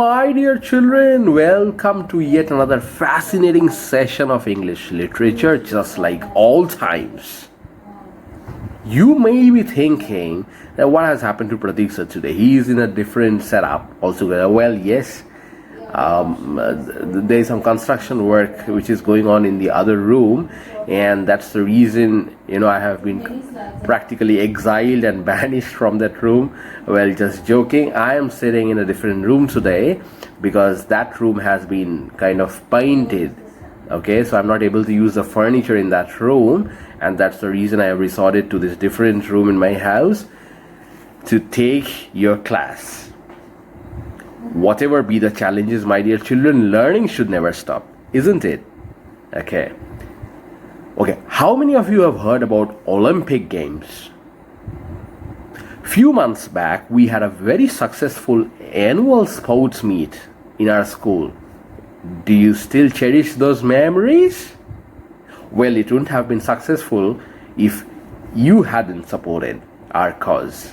My dear children, welcome to yet another fascinating session of English literature, just like all times. You may be thinking that what has happened to Pratik sir today? He is in a different setup altogether. Well, yes, there is some construction work which is going on in the other room, and that's the reason I have been practically exiled and banished from that room. Well, just joking. I am sitting in a different room today because that room has been kind of painted. Okay, so I'm not able to use the furniture in that room, and that's the reason I have resorted to this different room in my house to take your class. Whatever be the challenges, my dear children, learning should never stop, isn't it? Okay, how many of you have heard about Olympic Games? Few months back, we had a very successful annual sports meet in our school. Do you still cherish those memories? Well, it wouldn't have been successful if you hadn't supported our cause.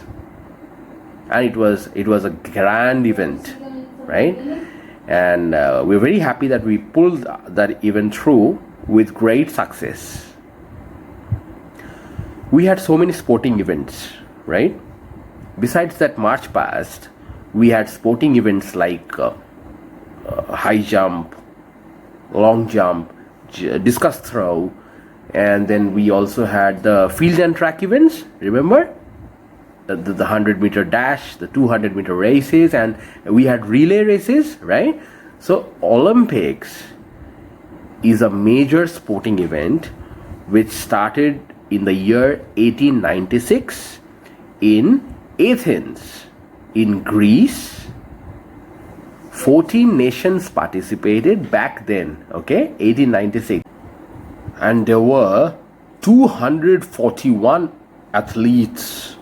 And it was a grand event, right? And we're very happy that we pulled that event through with great success. We had so many sporting events, right? Besides that march past, we had sporting events like high jump, long jump, discus throw, and then we also had the field and track events, remember? The 100-meter dash, the 200-meter races, and we had relay races, right? So Olympics is a major sporting event which started in the year 1896 in Athens, in Greece. 14 nations participated back then, okay, 1896. And there were 241 athletes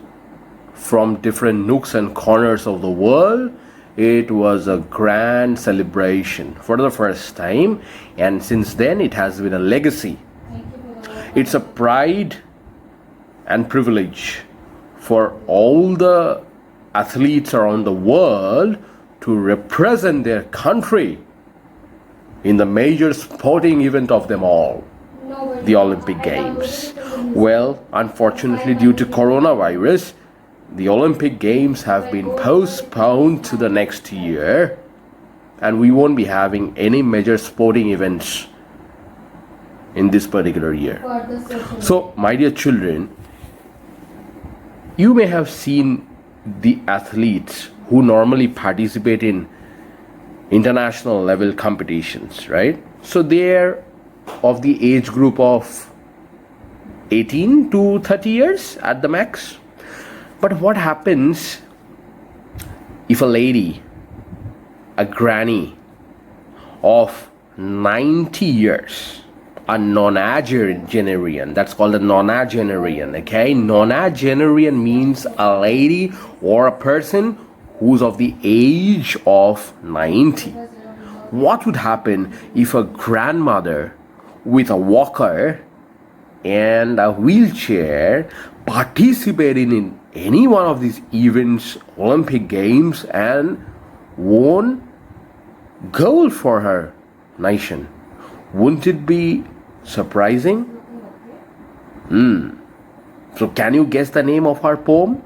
from different nooks and corners of the world. It was a grand celebration for the first time, and since then it has been a legacy. It's a pride and privilege for all the athletes around the world to represent their country in the major sporting event of them all, the Olympic Games. Well, unfortunately, due to coronavirus, the Olympic Games have been postponed to the next year, and we won't be having any major sporting events in this particular year. So, my dear children, you may have seen the athletes who normally participate in international level competitions, right? So they're of the age group of 18 to 30 years at the max. But what happens if a lady, a granny of 90 years, a nonagenarian, that's called a nonagenarian, okay? Nonagenarian means a lady or a person who's of the age of 90. What would happen if a grandmother with a walker and a wheelchair participated in any one of these events, Olympic Games, and won gold for her nation? Wouldn't it be surprising? So can you guess the name of our poem?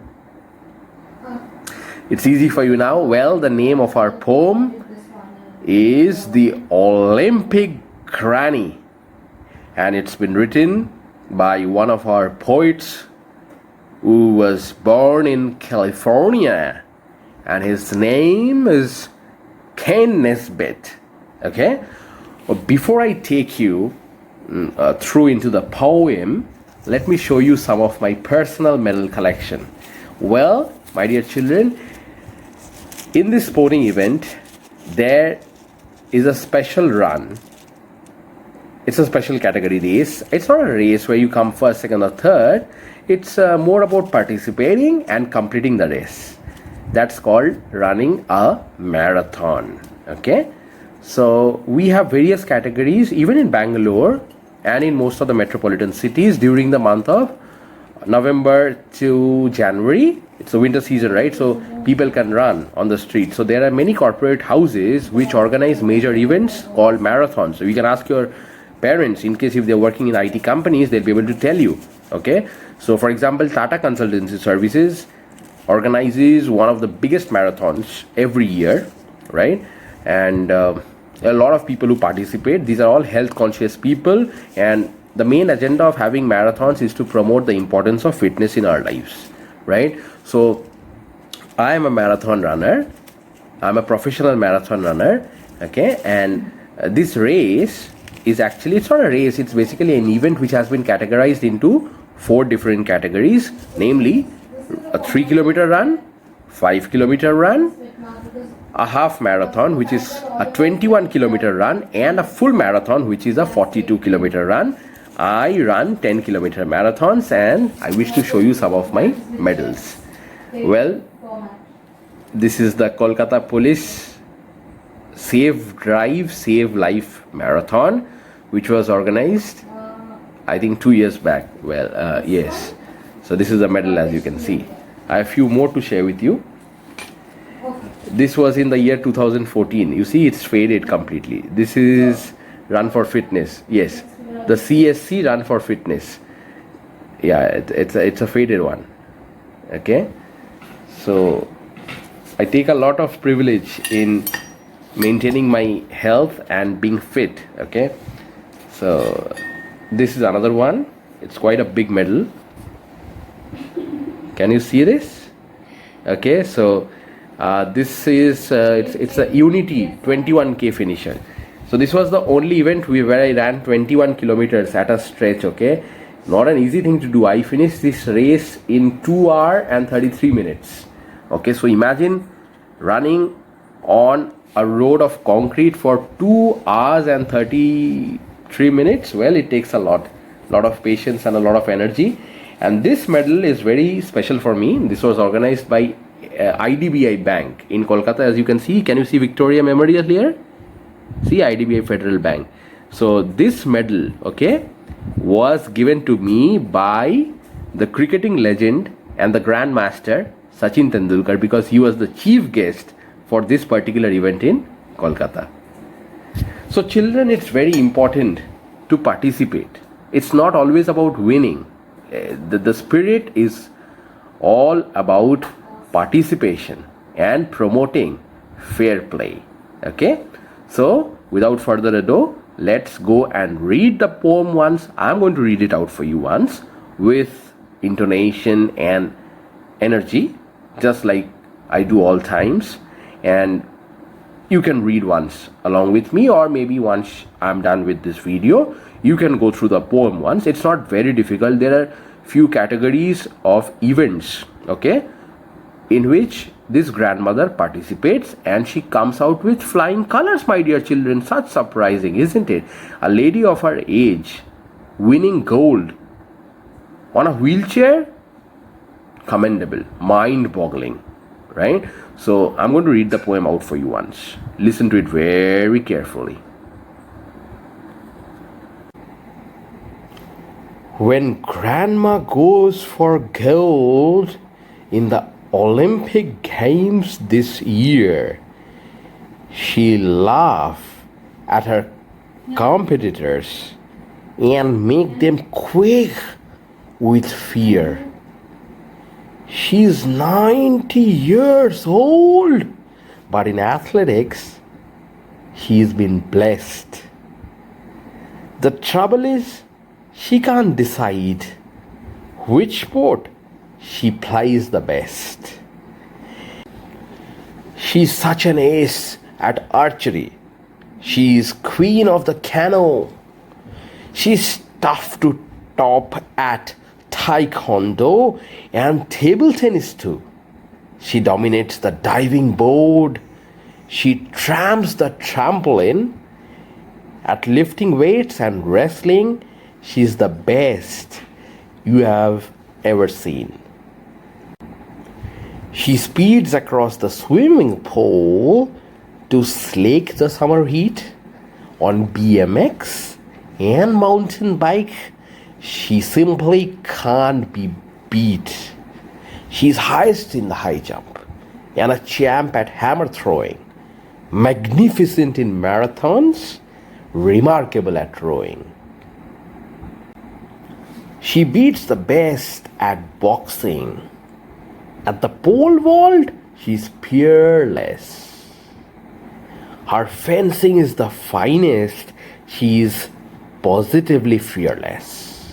It's easy for you now. Well, the name of our poem is The Olympic Granny, and it's been written by one of our poets who was born in California, and his name is Ken Nesbitt. Okay? Before I take you through into the poem, let me show you some of my personal medal collection. Well, my dear children, in this sporting event, there is a special run. It's a special category race. It's not a race where you come first, second, or third. It's more about participating and completing the race. That's called running a marathon. Okay? So we have various categories, even in Bangalore and in most of the metropolitan cities during the month of November to January. It's the winter season, right? So people can run on the street. So there are many corporate houses which organize major events called marathons. So you can ask your parents, in case if they're working in IT companies, they'll be able to tell you. Okay. So for example, Tata Consultancy Services organizes one of the biggest marathons every year, right? And a lot of people who participate, these are all health conscious people, and the main agenda of having marathons is to promote the importance of fitness in our lives, right? So I am a marathon runner. I'm a professional marathon runner. Okay. And this race is actually, it's not a race, it's basically an event which has been categorized into 4 different categories, namely a 3-kilometer run, 5-kilometer run, a half marathon, which is a 21-kilometer run, and a full marathon, which is a 42-kilometer run. I run 10-kilometer marathons, and I wish to show you some of my medals. Well, this is the Kolkata Police Save Drive, Save Life Marathon, which was organized, I think, 2 years back. Well, yes. So this is the medal, as you can see. I have a few more to share with you. This was in the year 2014. You see, it's faded completely. This is Run for Fitness. Yes, the CSC Run for Fitness. Yeah, it's a faded one. Okay. So I take a lot of privilege in maintaining my health and being fit. Okay. So this is another one. It's quite a big medal. Can you see this? Okay. So this is it's a Unity 21K finisher. So this was the only event where I ran 21 kilometers at a stretch. Okay, not an easy thing to do. I finished this race in 2 hours and 33 minutes. Okay, so imagine running on a road of concrete for 2 hours and 33 minutes. Well, it takes a lot of patience and a lot of energy. And this medal is very special for me. This was organized by IDBI Bank in Kolkata. As you can see, can you see Victoria Memorial here? See, IDBI Federal Bank. So this medal, okay, was given to me by the cricketing legend and the grandmaster Sachin Tendulkar, because he was the chief guest for this particular event in Kolkata. So children, it's very important to participate. It's not always about winning. The spirit is all about participation and promoting fair play. Okay, so without further ado, let's go and read the poem once. I'm going to read it out for you once with intonation and energy, just like I do all times. And you can read once along with me, or maybe once I'm done with this video, you can go through the poem once. It's not very difficult. There are few categories of events, okay, in which this grandmother participates, and she comes out with flying colors, my dear children. Such surprising, isn't it? A lady of her age winning gold on a wheelchair. Commendable, mind-boggling, right? So I'm going to read the poem out for you once. Listen to it very carefully. When grandma goes for gold in the Olympic Games this year, she laughs at her competitors and make them quake with fear. She's 90 years old, but in athletics, she's been blessed. The trouble is, she can't decide which sport she plays the best. She's such an ace at archery. She's queen of the canoe. She's tough to top at taekwondo and table tennis too. She dominates the diving board. She tramps the trampoline. At lifting weights and wrestling, she's the best you have ever seen. She speeds across the swimming pool to slake the summer heat. On BMX and mountain bike, she simply can't be beat. She's highest in the high jump and a champ at hammer throwing, magnificent in marathons, remarkable at rowing. She beats the best at boxing. At the pole vault, she's peerless. Her fencing is the finest. She's positively fearless.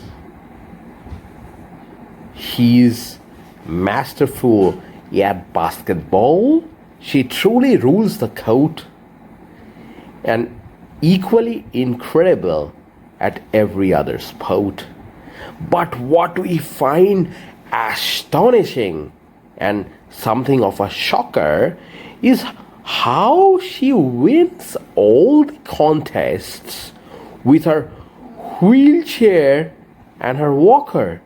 She's masterful at basketball. She truly rules the court and equally incredible at every other sport. But what we find astonishing and something of a shocker is how she wins all the contests with her wheelchair and her walker.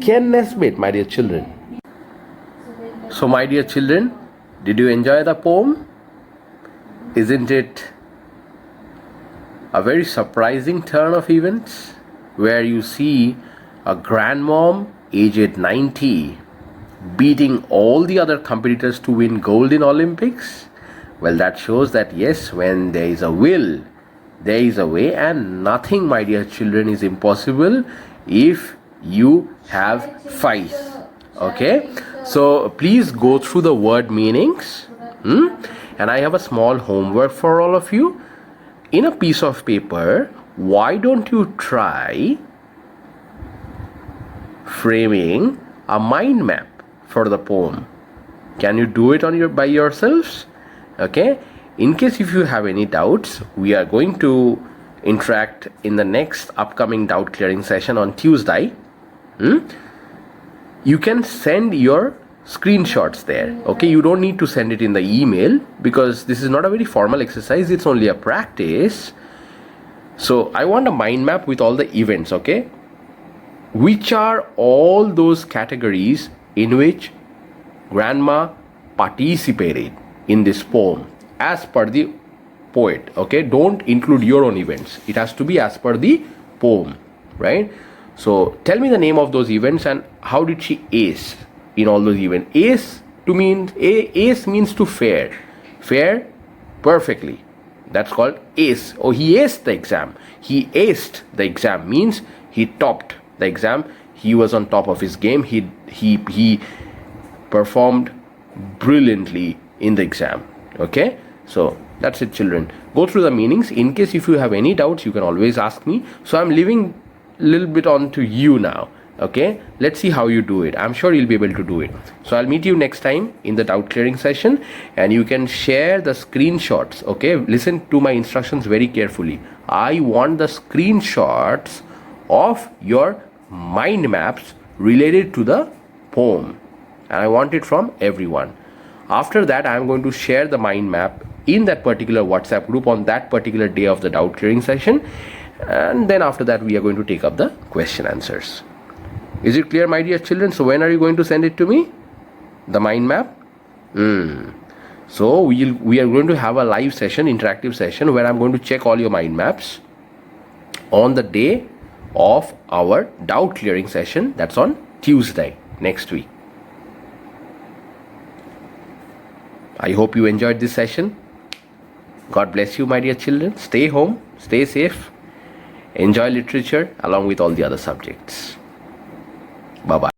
Ken Nesbitt, my dear children. So, my dear children, did you enjoy the poem? Isn't it a very surprising turn of events where you see a grandmom aged 90 beating all the other competitors to win gold in Olympics? Well, that shows that yes, when there is a will, there is a way, and nothing, my dear children, is impossible if you have faith. Okay, so please go through the word meanings. And I have a small homework for all of you. In a piece of paper, why don't you try framing a mind map for the poem? Can you do it by yourselves? Okay, in case if you have any doubts, we are going to interact in the next upcoming doubt clearing session on Tuesday. You can send your screenshots there. Okay, you don't need to send it in the email because this is not a very formal exercise, it's only a practice. So I want a mind map with all the events. Okay, which are all those categories in which grandma participated in this poem as per the poet. Okay, don't include your own events, it has to be as per the poem, right? So tell me the name of those events and how did she ace in all those events. Ace means to fare perfectly. That's called ace. Oh, he aced the exam. He aced the exam means he topped the exam. He was on top of his game. He performed brilliantly in the exam. Okay, so that's it, children. Go through the meanings. In case if you have any doubts, you can always ask me. So I'm leaving a little bit on to you now. Okay, let's see how you do it. I'm sure you'll be able to do it. So I'll meet you next time in the doubt clearing session, and you can share the screenshots. Okay, listen to my instructions very carefully. I want the screenshots of your mind maps related to the poem, and I want it from everyone. After that, I'm going to share the mind map in that particular WhatsApp group on that particular day of the doubt clearing session, and then after that we are going to take up the question answers. Is it clear, my dear children? So when are you going to send it to me, the mind map? So we are going to have a live session, interactive session, where I'm going to check all your mind maps on the day of our doubt clearing session. That's on Tuesday next week. I hope you enjoyed this session. God bless you, my dear children. Stay home, stay safe, enjoy literature along with all the other subjects. Bye-bye.